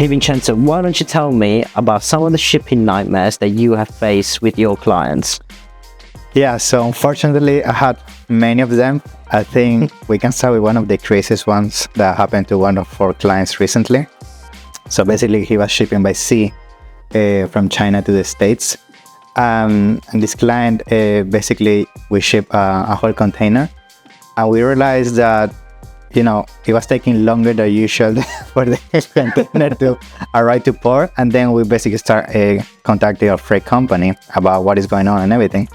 Hey Vincenzo, why don't you tell me about some of the shipping nightmares that you have faced with your clients? Yeah, so unfortunately, I had many of them. I think we can start with one of the craziest ones that happened to one of our clients recently. So basically, he was shipping by sea from China to the States. And this client, basically, we ship a whole container. And we realized that, it was taking longer than usual for the container to arrive to port. And then we basically start contacting our freight company about what is going on and everything.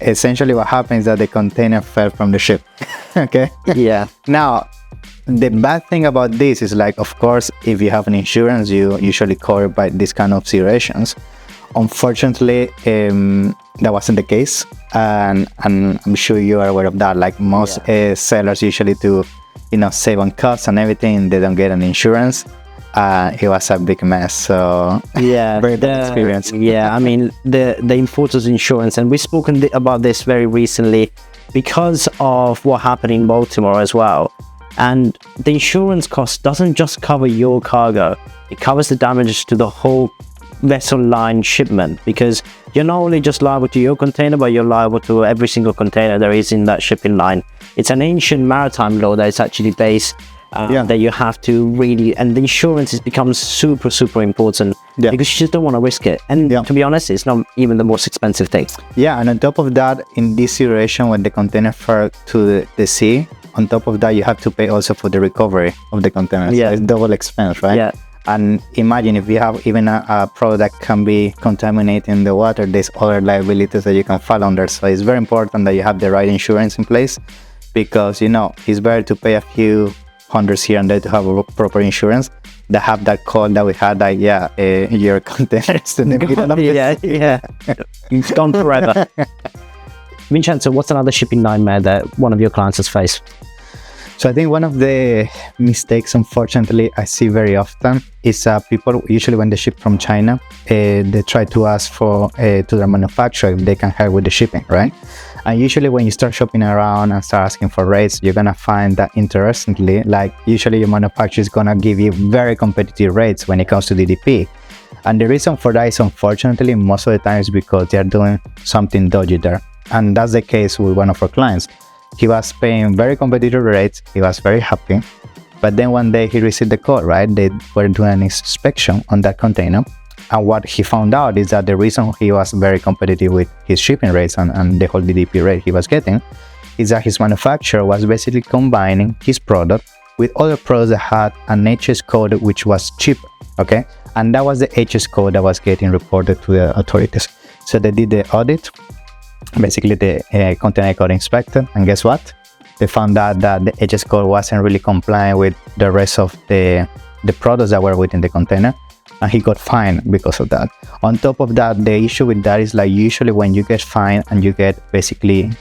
Essentially what happens is that the container fell from the ship. Okay? Yeah. Now, the bad thing about this is, like, of course, if you have an insurance, you usually cover by this kind of situations. Unfortunately, that wasn't the case. And I'm sure you are aware of that. Like most sellers usually to, save on costs and everything, they don't get an insurance. It was a big mess, so very bad experience. Yeah, I mean the importance of insurance, and we've spoken about this very recently because of what happened in Baltimore as well. And the insurance cost doesn't just cover your cargo; it covers the damages to the whole vessel line shipment, because you're not only just liable to your container, but you're liable to every single container there is in that shipping line. It's an ancient maritime law that is actually based. That you have to really, and the insurance becomes super important because you just don't want to risk it. And to be honest, it's not even the most expensive thing. Yeah, and on top of that, in this situation, when the container fell to the sea, on top of that, you have to pay also for the recovery of the container. Yeah, so it's double expense, right? Yeah. And imagine if you have even a product that can be contaminating the water, there's other liabilities that you can fall under. So it's very important that you have the right insurance in place, because it's better to pay a few hundreds here and there to have a proper insurance that have that call that we had, like your container is in the middle of it's gone forever. Vincenzo, what's another shipping nightmare that one of your clients has faced? So I think one of the mistakes, unfortunately, I see very often is people usually when they ship from China, they try to ask for to their manufacturer if they can help with the shipping, right? And usually when you start shopping around and start asking for rates, you're going to find that, interestingly, like usually your manufacturer is going to give you very competitive rates when it comes to DDP. And the reason for that is, unfortunately, most of the time is because they're doing something dodgy there. And that's the case with one of our clients. He was paying very competitive rates. He was very happy. But then one day he received the call, right? They were doing an inspection on that container. And what he found out is that the reason he was very competitive with his shipping rates and the whole DDP rate he was getting is that his manufacturer was basically combining his product with other products that had an HS code which was cheaper, okay? And that was the HS code that was getting reported to the authorities. So they did the audit, basically the container got inspected, and guess what? They found out that the HS code wasn't really compliant with the rest of the products that were within the container. And he got fined because of that. On top of that, the issue with that is, like, usually when you get fined and you get basically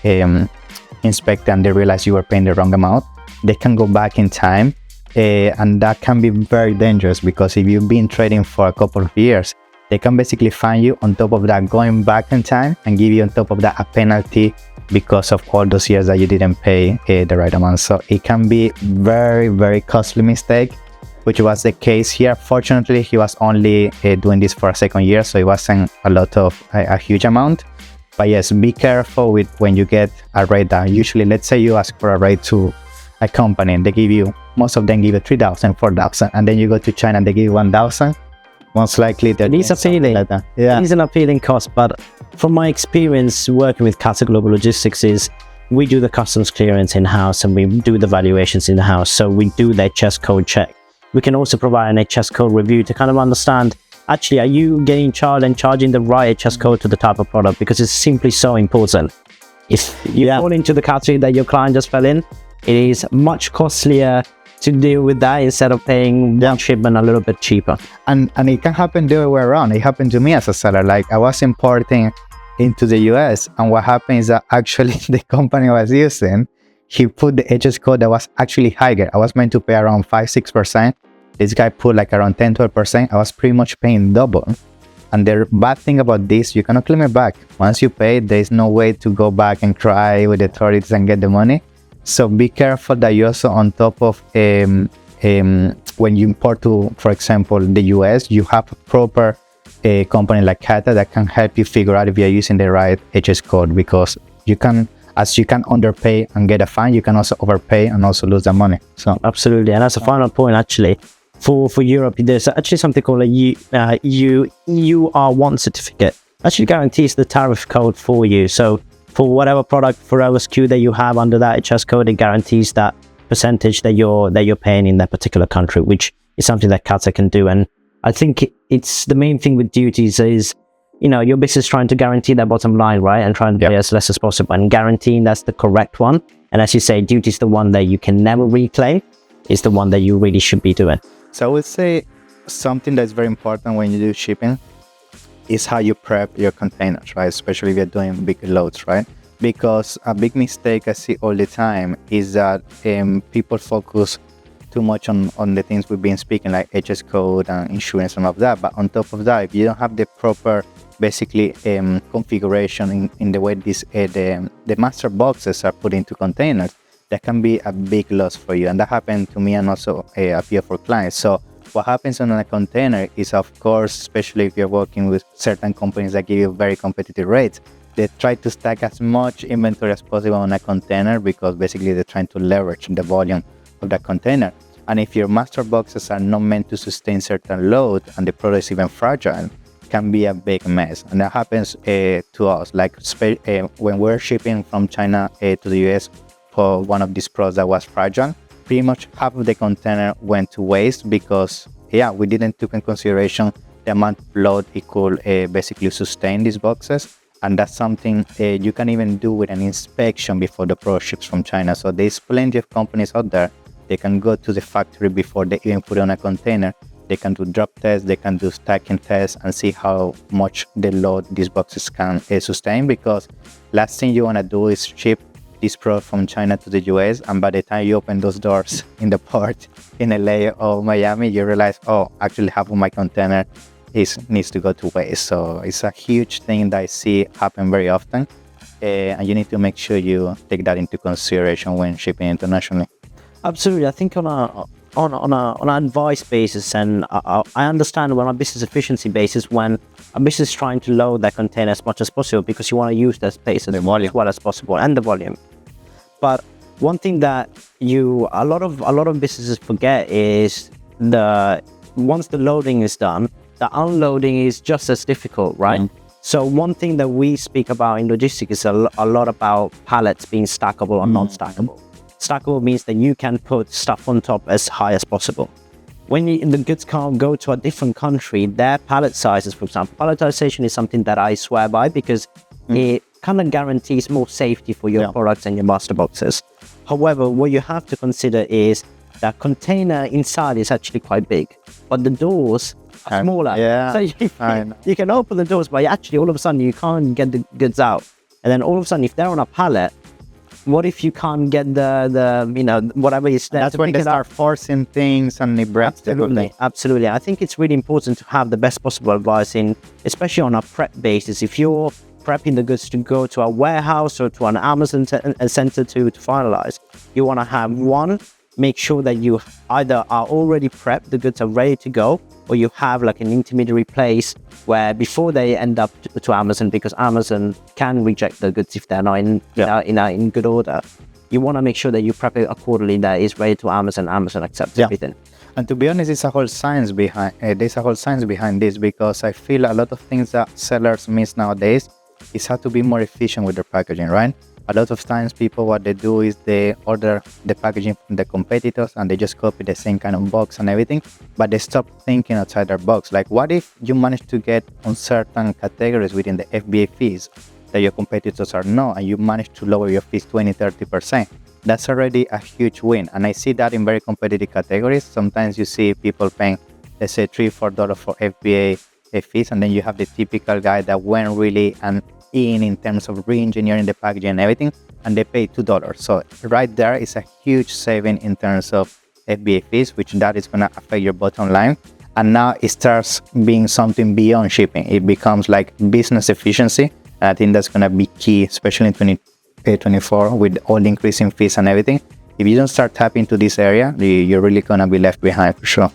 inspected and they realize you were paying the wrong amount, they can go back in time, and that can be very dangerous, because if you've been trading for a couple of years, they can basically fine you on top of that, going back in time, and give you on top of that a penalty because of all those years that you didn't pay the right amount. So it can be very costly mistake, which was the case here. Fortunately, he was only doing this for a second year, so it wasn't a huge amount. But yes, be careful with when you get a rate that usually, let's say you ask for a rate to a company and most of them give you 3,000, 4,000, and then you go to China and they give you 1,000. Most likely it is appealing. Like that. Yeah, it is an appealing cost, but from my experience working with KATA Global Logistics is we do the customs clearance in-house and we do the valuations in-house, so we do the HS code check. We can also provide an HS code review to kind of understand, actually, are you getting charged and charging the right HS code to the type of product? Because it's simply so important. If you fall into the category that your client just fell in, it is much costlier to deal with that instead of paying one shipment a little bit cheaper. And it can happen the other way around. It happened to me as a seller. Like, I was importing into the US, and what happened is that actually the company I was using, he put the HS code that was actually higher. I was meant to pay around 5-6%. This guy put like around 10-12%. I was pretty much paying double. And the bad thing about this, you cannot claim it back. Once you pay, there's no way to go back and cry with the authorities and get the money. So be careful that you're also on top of when you import to, for example, the US, you have a proper company like KATA that can help you figure out if you're using the right HS code, because you can underpay and get a fine, you can also overpay and also lose the money. So absolutely. And as a final point, actually, for Europe, there's actually something called a EUR1 certificate. Actually guarantees the tariff code for you. So for whatever product, for whatever SKU that you have under that HS code, it guarantees that percentage that you're paying in that particular country, which is something that KATA can do. And I think it's the main thing with duties is, your business trying to guarantee that bottom line, right? And trying to pay as less as possible and guaranteeing that's the correct one. And as you say, duty is the one that you can never reclaim, is the one that you really should be doing. So I would say something that's very important when you do shipping is how you prep your containers, right? Especially if you're doing big loads, right? Because a big mistake I see all the time is that people focus too much on the things we've been speaking, like HS code and insurance and all of that. But on top of that, if you don't have the proper, basically, configuration in the way the master boxes are put into containers, that can be a big loss for you. And that happened to me and also a few for clients. So what happens on a container is, of course, especially if you're working with certain companies that give you very competitive rates, they try to stack as much inventory as possible on a container, because basically they're trying to leverage the volume of that container. And if your master boxes are not meant to sustain certain load and the product is even fragile, it can be a big mess. And that happens to us, like when we're shipping from China to the US for one of these products that was fragile, pretty much half of the container went to waste because we didn't take in consideration the amount of load it could basically sustain these boxes. And that's something you can even do with an inspection before the product ships from China. So there's plenty of companies out there. They can go to the factory before they even put it on a container. They can do drop tests, they can do stacking tests and see how much the load these boxes can sustain. Because last thing you want to do is ship this product from China to the US, and by the time you open those doors in the port in LA or Miami, you realize, actually half of my container needs to go to waste. So it's a huge thing that I see happen very often, and you need to make sure you take that into consideration when shipping internationally. Absolutely. I think on an advice basis, and I understand on a business efficiency basis, when a business is trying to load that container as much as possible, because you want to use that space as well as possible and the volume. But one thing that a lot of businesses forget is once the loading is done, the unloading is just as difficult, right? So one thing that we speak about in logistics is a lot about pallets being stackable or non-stackable. Stackable means that you can put stuff on top as high as possible. When the goods can't go to a different country, their pallet sizes, for example, palletization is something that I swear by, because it kind of guarantees more safety for your products and your master boxes. However, what you have to consider is that container inside is actually quite big, but the doors are smaller. So you can open the doors, but actually all of a sudden you can't get the goods out. And then all of a sudden, if they're on a pallet, what if you can't get the whatever is there? That's when they start forcing things and it breaks. Absolutely. I think it's really important to have the best possible advice especially on a prep basis. If you're prepping the goods to go to a warehouse or to an Amazon center to finalize, you want to have make sure that you either are already prepped, the goods are ready to go, or you have like an intermediary place where before they end up to Amazon, because Amazon can reject the goods if they're not in good order. You want to make sure that you prep it accordingly, that is ready to Amazon accepts everything. And to be honest, there's a whole science behind this, because I feel a lot of things that sellers miss nowadays is how to be more efficient with their packaging, right? A lot of times people, what they do is they order the packaging from the competitors and they just copy the same kind of box and everything, but they stop thinking outside their box. Like, what if you manage to get on certain categories within the FBA fees that your competitors are not, and you manage to lower your fees 20-30%? That's already a huge win. And I see that in very competitive categories. Sometimes you see people paying, let's say, $3-4 for FBA fees, and then you have the typical guy that went really in terms of re-engineering the packaging and everything, and they pay $2. So right there is a huge saving in terms of FBA fees, which that is going to affect your bottom line. And now it starts being something beyond shipping. It becomes like business efficiency. And I think that's going to be key, especially in 2024 with all the increasing fees and everything, if you don't start tapping into this area, you're really gonna be left behind for sure.